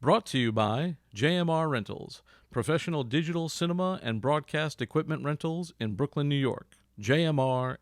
Brought to you by JMR Rentals, professional digital cinema and broadcast equipment rentals in Brooklyn, New York. JMRNY.com.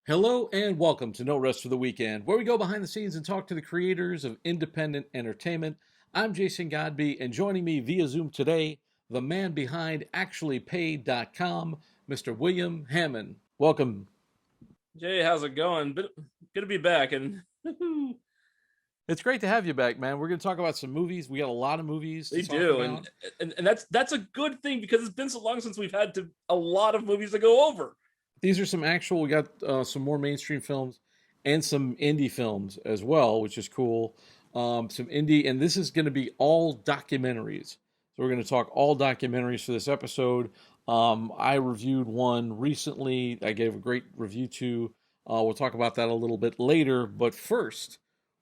Hello and welcome to No Rest for the Weekend, where we go behind the scenes and talk to the creators of independent entertainment. I'm Jason Godbey, and joining me via Zoom today, the man behind actuallypaid.com, Mr. William Hammon. Welcome. Jay, how's it going? But good to be back, and It's great to have you back, man. We're going to talk about some movies. We got a lot of movies to they talk do, about. And that's a good thing because it's been so long since we've had a lot of movies to go over. These are some actual, we got some more mainstream films and some indie films as well, which is cool. Some indie, and this is going to be all documentaries. So we're going to talk all documentaries for this episode. I reviewed one recently. I gave a great review to. We'll talk about that a little bit later. But first,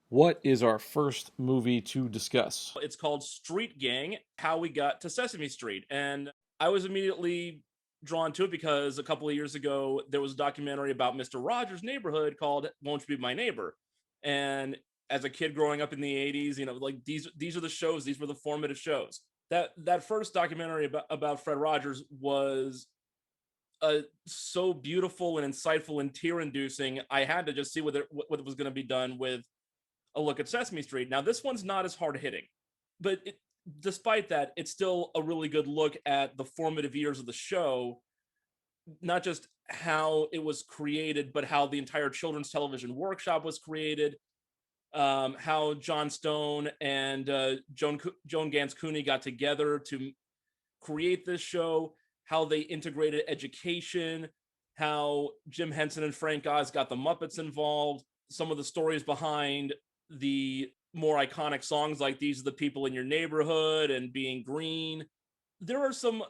what is our first movie to discuss? It's called Street Gang: How We Got to Sesame Street, and I was immediately drawn to it because a couple of years ago there was a documentary about Mr. Rogers' neighborhood called "Won't You Be My Neighbor," and as a kid growing up in the 80s, like these are the shows. These were the formative shows. That first documentary about Fred Rogers was so beautiful and insightful and tear-inducing. I had to just see what was going to be done with a look at Sesame Street. Now, this one's not as hard-hitting, but despite that, it's still a really good look at the formative years of the show, not just how it was created, but how the entire children's television workshop was created, how John Stone and Joan Gans Cooney got together to create this show, how they integrated education, how Jim Henson and Frank Oz got the Muppets involved, some of the stories behind the more iconic songs like These Are the People in Your Neighborhood and Being Green. There are some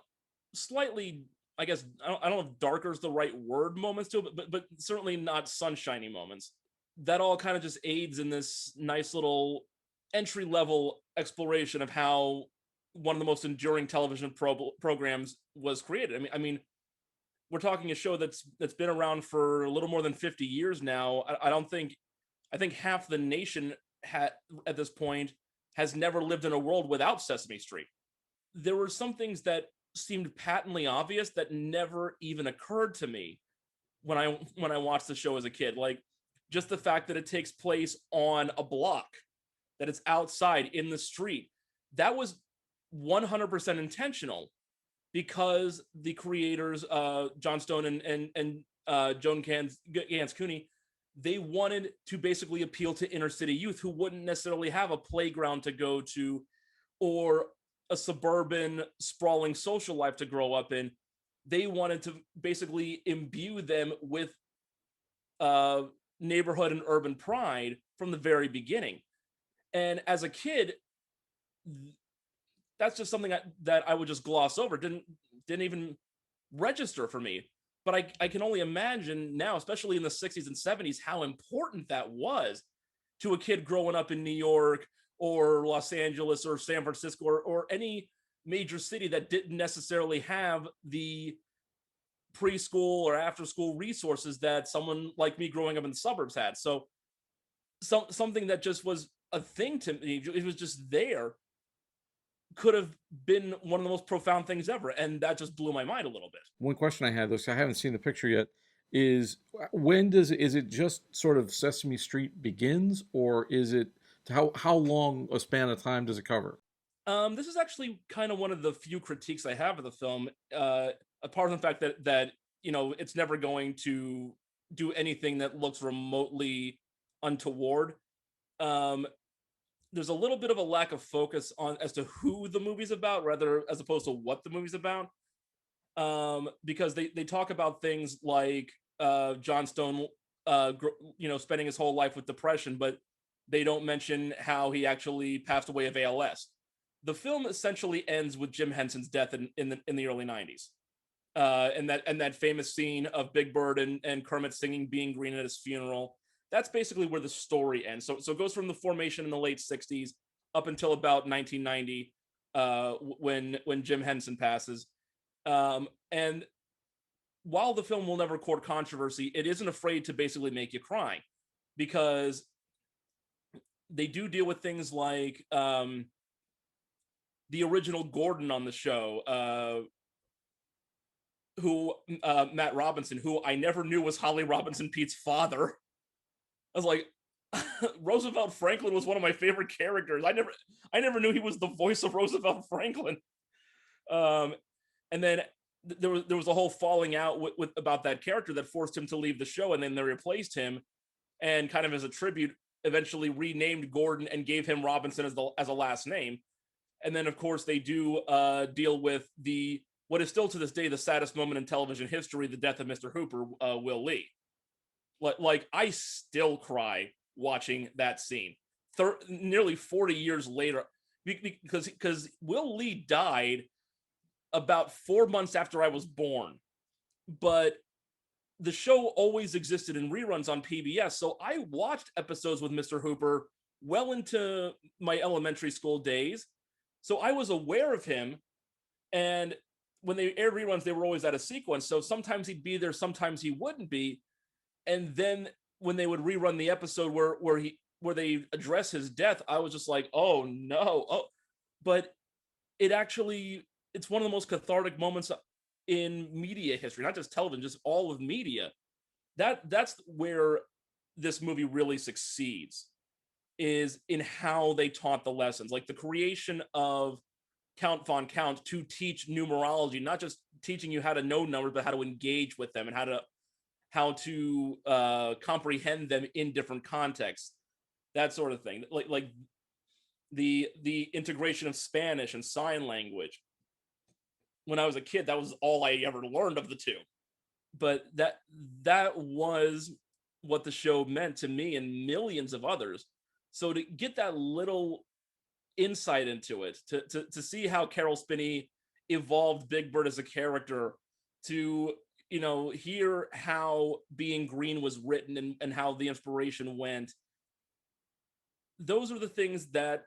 slightly, I guess, I don't know if darker is the right word moments to it, but certainly not sunshiny moments. That all kind of just aids in this nice little entry-level exploration of how one of the most enduring television programs was created. I mean, we're talking a show that's been around for a little more than 50 years now. I think half the nation at this point has never lived in a world without Sesame Street. There were some things that seemed patently obvious that never even occurred to me when I watched the show as a kid. Like just the fact that it takes place on a block, that it's outside in the street. That was 100% intentional because the creators, John Stone and Joan Gans Cooney, they wanted to basically appeal to inner city youth who wouldn't necessarily have a playground to go to or a suburban sprawling social life to grow up in. They wanted to basically imbue them with neighborhood and urban pride from the very beginning. And as a kid, that's just something that I would just gloss over. Didn't even register for me. But I can only imagine now, especially in the 60s and 70s, how important that was to a kid growing up in New York or Los Angeles or San Francisco or any major city that didn't necessarily have the preschool or after school resources that someone like me growing up in the suburbs had. So something that just was a thing to me, it was just there, could have been one of the most profound things ever, and that just blew my mind a little bit. One question I had, though, so I haven't seen the picture yet, is is it just sort of Sesame Street begins, or is it how long a span of time does it cover? This is actually kind of one of the few critiques I have of the film, apart from the fact that it's never going to do anything that looks remotely untoward. There's a little bit of a lack of focus on as to who the movie's about, rather as opposed to what the movie's about. Because they talk about things like John Stone, spending his whole life with depression, but they don't mention how he actually passed away of ALS. The film essentially ends with Jim Henson's death in the early 90s. And that famous scene of Big Bird and Kermit singing Being Green at his funeral. That's basically where the story ends. So it goes from the formation in the late 60s up until about 1990, when Jim Henson passes. And while the film will never court controversy, it isn't afraid to basically make you cry, because they do deal with things like the original Gordon on the show, who Matt Robinson, who I never knew was Holly Robinson Pete's father. I was like, Roosevelt Franklin was one of my favorite characters. I never knew he was the voice of Roosevelt Franklin. And then there was a whole falling out with about that character that forced him to leave the show, and then they replaced him, and kind of as a tribute, eventually renamed Gordon and gave him Robinson as a last name. And then, of course, they do deal with what is still to this day the saddest moment in television history: the death of Mr. Hooper, Will Lee. Like I still cry watching that scene, nearly 40 years later, because Will Lee died about 4 months after I was born, but the show always existed in reruns on PBS, so I watched episodes with Mr. Hooper well into my elementary school days, so I was aware of him. And when they aired reruns, they were always out of sequence, so sometimes he'd be there, sometimes he wouldn't be. And then when they would rerun the episode where they address his death, I was just like, oh no. But it's one of the most cathartic moments in media history, not just television, just all of media. That's where this movie really succeeds, is in how they taught the lessons, like the creation of Count Von Count to teach numerology, not just teaching you how to know numbers, but how to engage with them and how to comprehend them in different contexts, that sort of thing. Like the integration of Spanish and sign language. When I was a kid, that was all I ever learned of the two. But that was what the show meant to me and millions of others. So to get that little insight into it, to see how Carol Spinney evolved Big Bird as a character, to hear how Being Green was written and how the inspiration went. Those are the things that,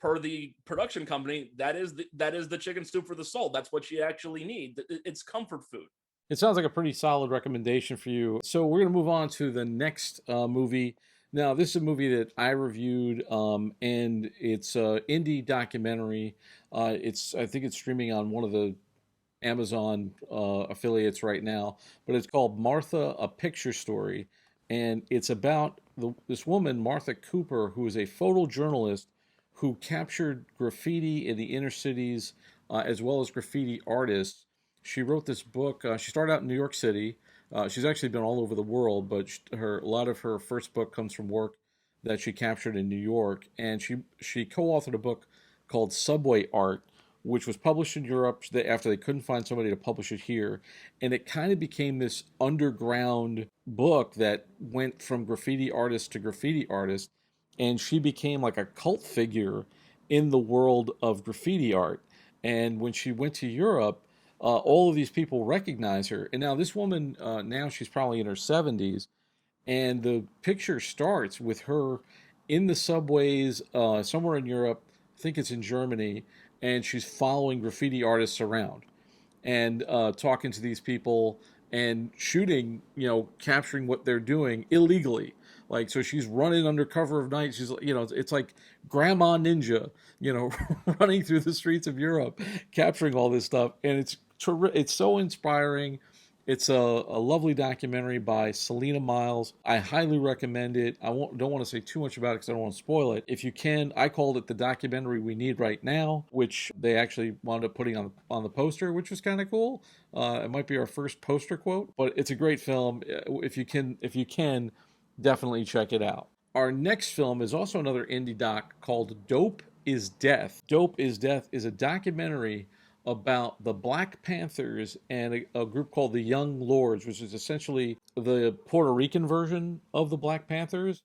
per the production company, that is the chicken soup for the soul. That's what you actually need. It's comfort food. It sounds like a pretty solid recommendation for you. So we're going to move on to the next movie. Now, this is a movie that I reviewed, and it's an indie documentary. I think it's streaming on one of the Amazon affiliates right now, but it's called Martha: A Picture Story, and it's about this woman, Martha Cooper, who is a photojournalist who captured graffiti in the inner cities, as well as graffiti artists. She wrote this book. She started out in New York City. She's actually been all over the world, but a lot of her first book comes from work that she captured in New York, and she co-authored a book called Subway Art, which was published in Europe after they couldn't find somebody to publish it here. And it kind of became this underground book that went from graffiti artist to graffiti artist. And she became like a cult figure in the world of graffiti art. And when she went to Europe, all of these people recognize her. And now this woman, now she's probably in her 70s. And the picture starts with her in the subways somewhere in Europe. I think it's in Germany, and she's following graffiti artists around and talking to these people and shooting, capturing what they're doing illegally. Like, so she's running under cover of night. She's, it's like Grandma Ninja, running through the streets of Europe, capturing all this stuff. And it's so inspiring. It's a lovely documentary by Selena Miles. I highly recommend it. Don't want to say too much about it because I don't want to spoil it. If you can, I called it the documentary we need right now, which they actually wound up putting on the poster, which was kind of cool. It might be our first poster quote, but it's a great film. If you can, definitely check it out. Our next film is also another indie doc called Dope is Death. Dope is Death is a documentary about the Black Panthers and a group called the Young Lords, which is essentially the Puerto Rican version of the Black Panthers,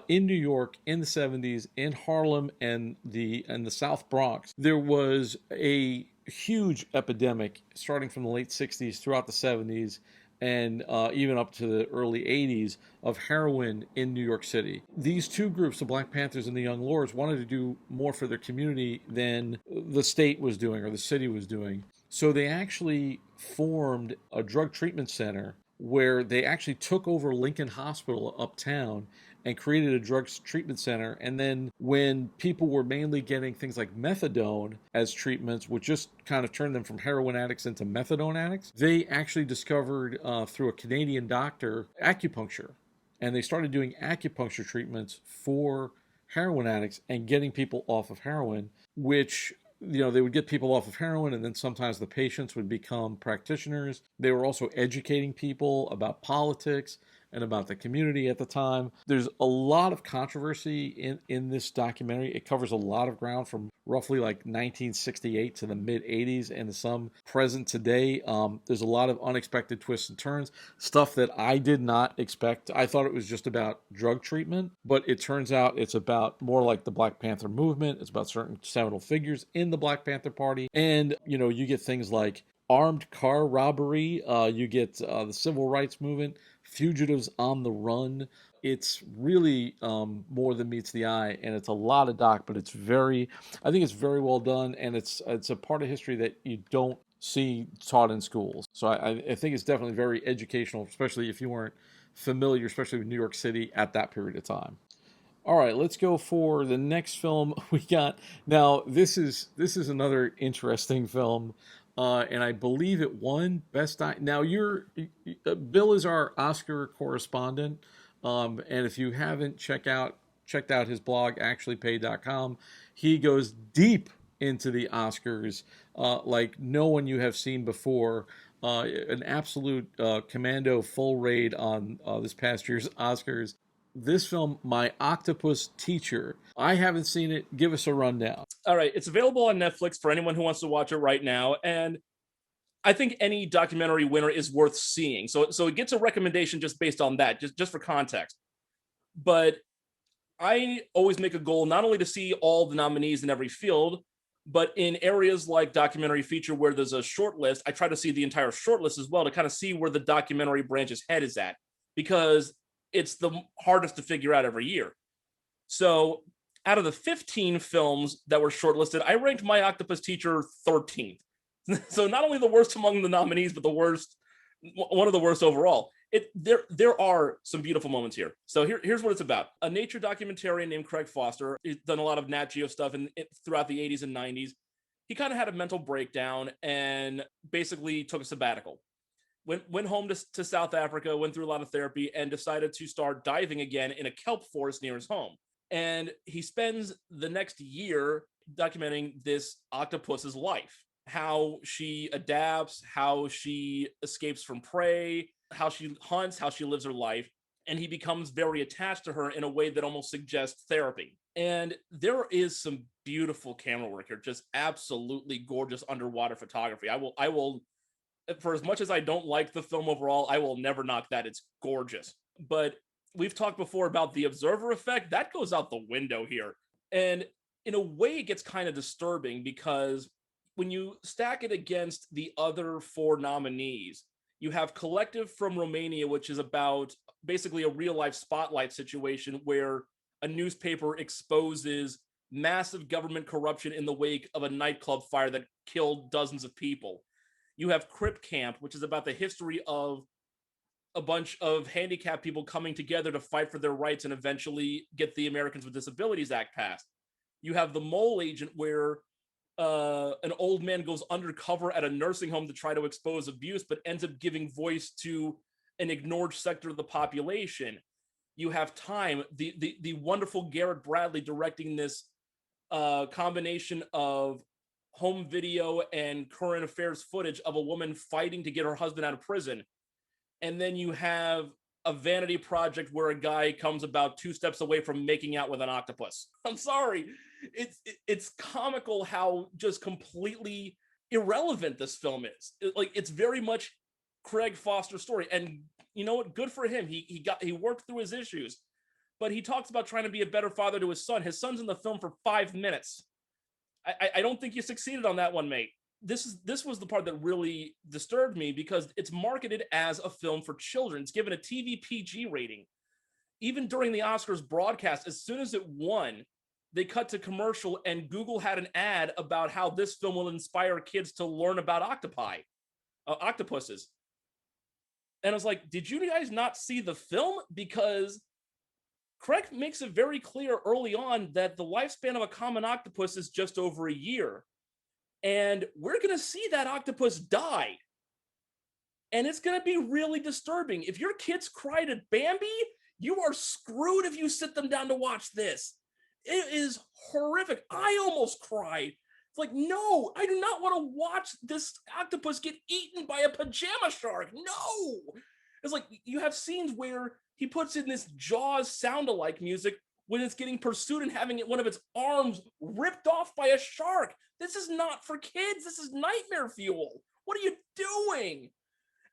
in New York in the 70s, in Harlem and the South Bronx. There was a huge epidemic starting from the late 60s throughout the 70s and even up to the early 80s of heroin in New York City. These two groups, the Black Panthers and the Young Lords, wanted to do more for their community than the state was doing or the city was doing. So they actually formed a drug treatment center where they actually took over Lincoln Hospital uptown and created a drugs treatment center. And then when people were mainly getting things like methadone as treatments, which just kind of turned them from heroin addicts into methadone addicts, they actually discovered through a Canadian doctor acupuncture. And they started doing acupuncture treatments for heroin addicts and getting people off of heroin, which they would get people off of heroin, and then sometimes the patients would become practitioners. They were also educating people about politics and about the community at the time. There's a lot of controversy in this documentary. It covers a lot of ground from roughly like 1968 to the mid 80s and some present today. There's a lot of unexpected twists and turns, stuff that I did not expect. I thought it was just about drug treatment, but it turns out it's about more like the Black Panther movement. It's about certain seminal figures in the Black Panther Party. And, you get things like armed car robbery. You get the civil rights movement, fugitives on the run. It's really more than meets the eye, and it's a lot of but I think it's very well done, and it's a part of history that you don't see taught in schools. So I think it's definitely very educational, especially if you weren't familiar, especially with New York City at that period of time. All right, let's go for the next film we got. Now, this is another interesting film, and I believe it won Best. Now, Bill is our Oscar correspondent, and if you haven't checked out his blog, actuallypaid.com, he goes deep into the Oscars like no one you have seen before. An absolute commando full raid on this past year's Oscars. This film, My Octopus Teacher. I haven't seen it. Give us a rundown. All right, it's available on Netflix for anyone who wants to watch it right now, and I think any documentary winner is worth seeing. So it gets a recommendation just based on that, just for context. But I always make a goal not only to see all the nominees in every field, but in areas like documentary feature where there's a short list, I try to see the entire short list as well to kind of see where the documentary branch's head is at, because it's the hardest to figure out every year. So out of the 15 films that were shortlisted, I ranked My Octopus Teacher 13th. So not only the worst among the nominees, but one of the worst overall. There are some beautiful moments here. So here's what it's about. A nature documentarian named Craig Foster. He's done a lot of Nat Geo stuff throughout the 80s and 90s. He kind of had a mental breakdown and basically took a sabbatical. Went home to South Africa, went through a lot of therapy, and decided to start diving again in a kelp forest near his home. And he spends the next year documenting this octopus's life, how she adapts, how she escapes from prey, how she hunts, how she lives her life. And he becomes very attached to her in a way that almost suggests therapy. And there is some beautiful camera work here, just absolutely gorgeous underwater photography. I will, for as much as I don't like the film overall, I will never knock that. It's gorgeous. But we've talked before about the observer effect. That goes out the window here. And in a way, it gets kind of disturbing because when you stack it against the other four nominees, you have Collective from Romania, which is about basically a real life spotlight situation where a newspaper exposes massive government corruption in the wake of a nightclub fire that killed dozens of people. You have Crip Camp, which is about the history of a bunch of handicapped people coming together to fight for their rights and eventually get the Americans with Disabilities Act passed. You have The Mole Agent, where an old man goes undercover at a nursing home to try to expose abuse, but ends up giving voice to an ignored sector of the population. You have Time, the wonderful Garrett Bradley directing this combination of home video and current affairs footage of a woman fighting to get her husband out of prison. And then you have A Vanity Project, where a guy comes about 2 steps away from making out with an octopus. I'm sorry. It's comical how just completely irrelevant this film is. It's very much Craig Foster's story. And you know what? Good for him. He worked through his issues. But he talks about trying to be a better father to his son. His son's in the film for 5 minutes. I don't think you succeeded on that one, mate. this was the part that really disturbed me, because it's marketed as a film for children. It's given a TV PG rating. Even during the Oscars broadcast, as soon as it won, they cut to commercial, and Google had an ad about how this film will inspire kids to learn about octopuses. And I was like, did you guys not see the film? Because Craig makes it very clear early on that the lifespan of a common octopus is just over a year. And we're going to see that octopus die. And it's going to be really disturbing. If your kids cried at Bambi, you are screwed if you sit them down to watch this. It is horrific. I almost cried. It's like, no, I do not want to watch this octopus get eaten by a pajama shark. No. It's like you have scenes where he puts in this Jaws sound-alike music when it's getting pursued and having one of its arms ripped off by a shark. This is not for kids. This is nightmare fuel. What are you doing?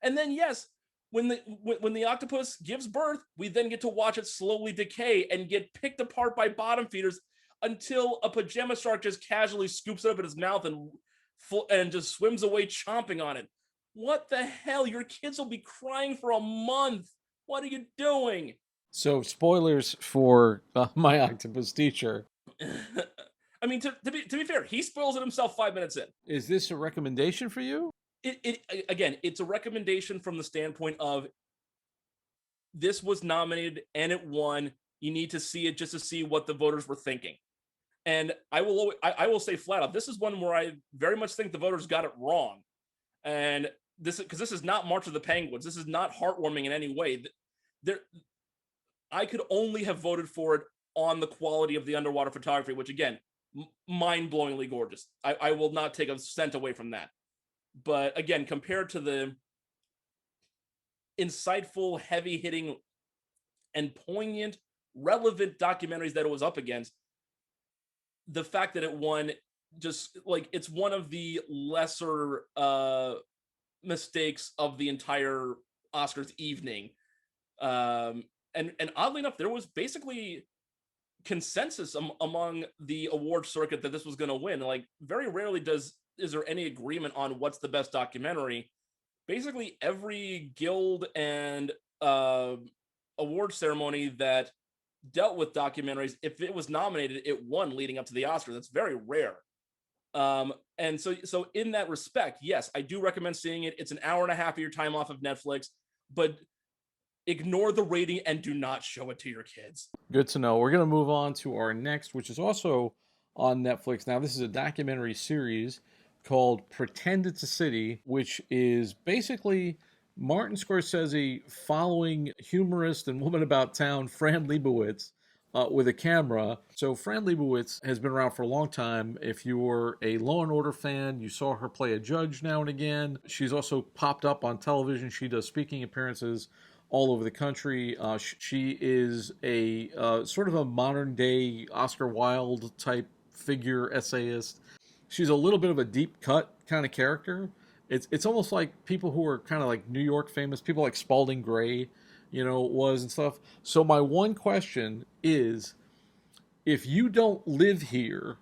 And then, yes, when the octopus gives birth, we then get to watch it slowly decay and get picked apart by bottom feeders until a pajama shark just casually scoops it up in his mouth and just swims away chomping on it. What the hell? Your kids will be crying for a month. What are you doing? So, spoilers for My Octopus Teacher. I mean, to be fair, he spoils it himself 5 minutes in. Is this a recommendation for you? Again, it's a recommendation from the standpoint of this was nominated and it won. You need to see it just to see what the voters were thinking. And I will say flat out, this is one where I very much think the voters got it wrong. And this is not March of the Penguins. This is not heartwarming in any way. I could only have voted for it on the quality of the underwater photography, which again, mind-blowingly gorgeous. I will not take a cent away from that. But again, compared to the insightful, heavy-hitting, and poignant, relevant documentaries that it was up against, the fact that it won, just like, it's one of the lesser mistakes of the entire Oscars evening. And oddly enough, there was basically consensus among the award circuit that this was going to win. Like, very rarely is there any agreement on what's the best documentary. Basically, every guild and award ceremony that dealt with documentaries, if it was nominated, it won leading up to the Oscar. That's very rare. And so in that respect, yes, I do recommend seeing it. It's an hour and a half of your time off of Netflix, but ignore the rating and do not show it to your kids. Good to know. We're going to move on to our next, which is also on Netflix. Now, this is a documentary series called Pretend It's a City, which is basically Martin Scorsese following humorist and woman about town Fran Lebowitz with a camera. So Fran Lebowitz has been around for a long time. If you were a Law and Order fan, you saw her play a judge now and again. She's also popped up on television. She does speaking appearances all over the country. She is a sort of a modern day Oscar Wilde type figure, essayist. She's a little bit of a deep cut kind of character. It's almost like people who are kind of like New York famous, people like Spalding Gray, was and stuff. So my one question is, if you don't live here,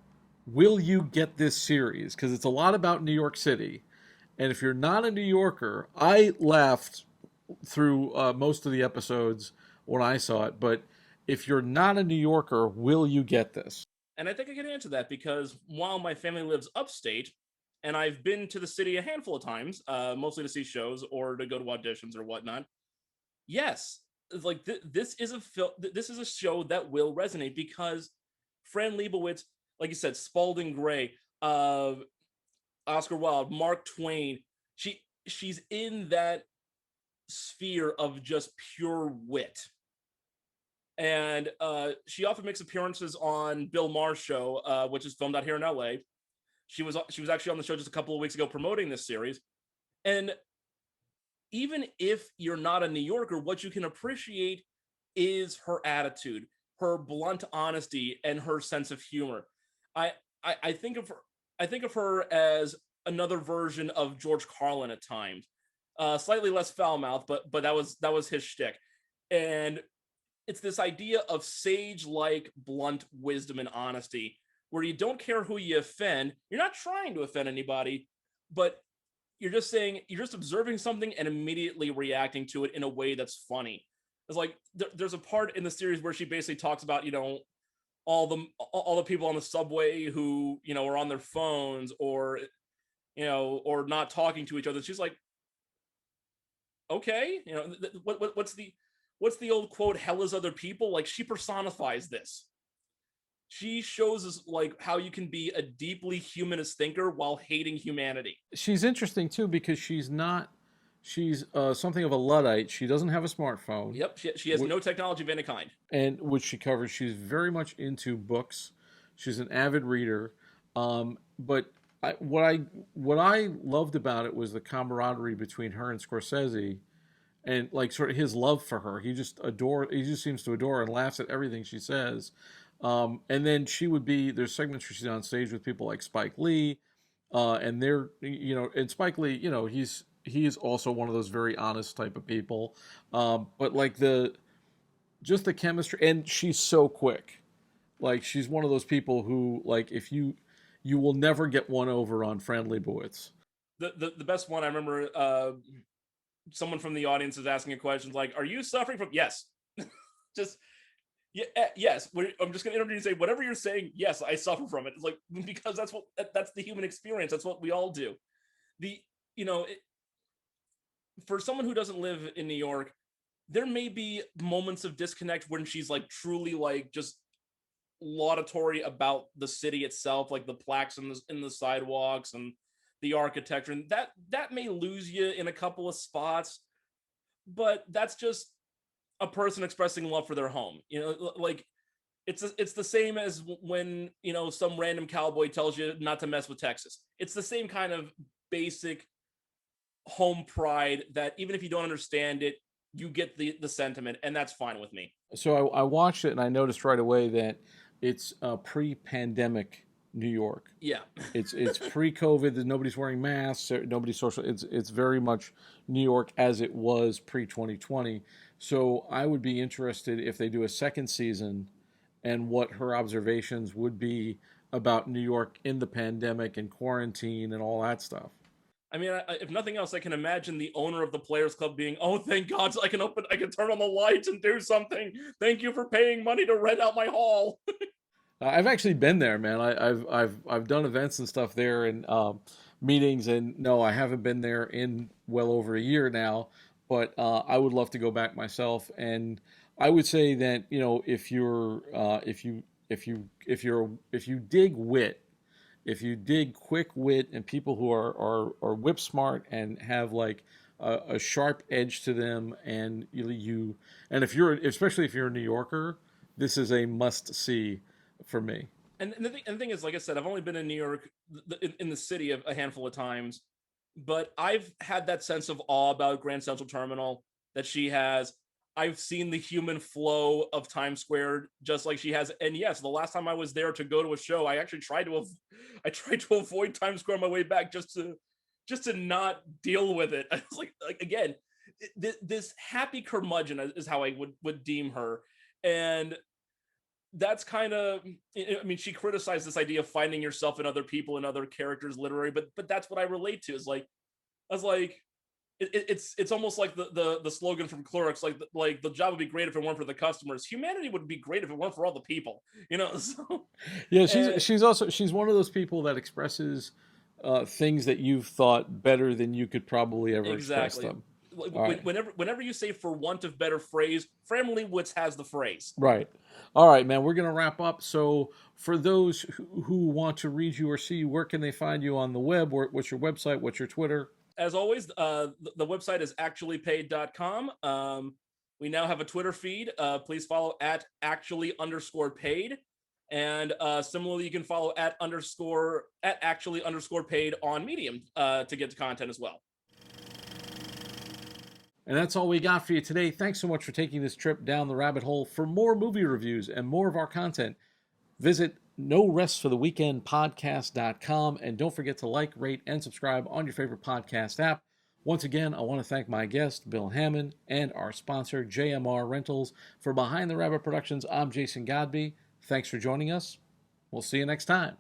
will you get this series? Because it's a lot about New York City. And if you're not a New Yorker, I laughed through most of the episodes when I saw it, but if you're not a New Yorker, will you get this? And I think I can answer that because while my family lives upstate, and I've been to the city a handful of times, mostly to see shows or to go to auditions or whatnot. Yes, like this is a show that will resonate because Fran Lebowitz, like you said, Spalding Gray, Oscar Wilde, Mark Twain, she's in that sphere of just pure wit. And she often makes appearances on Bill Maher's show, which is filmed out here in LA. She was actually on the show just a couple of weeks ago promoting this series. And even if you're not a New Yorker, what you can appreciate is her attitude, her blunt honesty, and her sense of humor. I think of her as another version of George Carlin at times. Slightly less foul-mouthed, but that was his shtick. And it's this idea of sage-like blunt wisdom and honesty, where you don't care who you offend. You're not trying to offend anybody, but you're just saying, you're just observing something and immediately reacting to it in a way that's funny. It's like there's a part in the series where she basically talks about, all the people on the subway who, are on their phones, or or not talking to each other. She's like, okay, what's the old quote, hell is other people? Like, she personifies this. She shows us like how you can be a deeply humanist thinker while hating humanity. She's interesting too because she's something of a Luddite. She doesn't have a smartphone. Yep, she has no technology of any kind. And which she covers. She's very much into books. She's an avid reader. But what I loved about it was the camaraderie between her and Scorsese, and like sort of his love for her. He just seems to adore her and laughs at everything she says. And then there's segments where she's on stage with people like Spike Lee, and and Spike Lee, he is also one of those very honest type of people. But like just the chemistry, and she's so quick. Like, she's one of those people who, like, if you will never get one over on Fran Lebowitz. The best one I remember, someone from the audience is asking a question like, "Are you suffering from?" Yes, just. Yeah, yes. I'm just going to interrupt you and say, whatever you're saying, yes, I suffer from it. It's like, because that's the human experience. That's what we all do. For someone who doesn't live in New York, there may be moments of disconnect when she's like truly like just laudatory about the city itself, like the plaques in the sidewalks and the architecture, and that may lose you in a couple of spots, but that's just a person expressing love for their home. Like, it's the same as when some random cowboy tells you not to mess with Texas. It's the same kind of basic home pride that even if you don't understand it, you get the sentiment, and that's fine with me. So I watched it and I noticed right away that it's pre-pandemic New York. Yeah. It's pre-COVID. Nobody's wearing masks. Nobody's social. It's very much New York as it was pre-2020. So I would be interested if they do a second season, and what her observations would be about New York in the pandemic and quarantine and all that stuff. I mean, if nothing else, I can imagine the owner of the Players Club being, "Oh, thank God, I can turn on the lights and do something. Thank you for paying money to rent out my hall." I've actually been there, man. I've done events and stuff there, and meetings, and no, I haven't been there in well over a year now. But I would love to go back myself, and I would say that if you dig wit, if you dig quick wit and people who are whip smart and have like a sharp edge to them, and especially if you're a New Yorker, this is a must see for me. And the thing is, like I said, I've only been in New York, in the city, a handful of times, but I've had that sense of awe about Grand Central Terminal that she has. I've seen the human flow of Times Square just like she has. And yes, the last time I was there to go to a show, I actually tried to avoid Times Square on my way back just to not deal with it. I was like again, this happy curmudgeon is how I would deem her. And that's kind of, I mean, she criticized this idea of finding yourself in other people and other characters literary, but that's what I relate to. Is like, I was like, it's almost like the slogan from Clorox, like the job would be great if it weren't for the customers. Humanity would be great if it weren't for all the people, So, yeah, she's one of those people that expresses things that you've thought better than you could probably ever express them. Whenever you say "for want of better phrase," Fran Lebowitz has the phrase. Right. All right, man. We're gonna wrap up. So, for those who want to read you or see you, where can they find you on the web? What's your website? What's your Twitter? As always, the website is actuallypaid.com. We now have a Twitter feed. Please follow at @actually_paid. And similarly, you can follow at @actually_paid on Medium to get to content as well. And that's all we got for you today. Thanks so much for taking this trip down the rabbit hole. For more movie reviews and more of our content, visit NoRestForTheWeekendPodcast.com, and don't forget to like, rate, and subscribe on your favorite podcast app. Once again, I want to thank my guest, Bill Hammon, and our sponsor, JMR Rentals. For Behind the Rabbit Productions, I'm Jason Godbey. Thanks for joining us. We'll see you next time.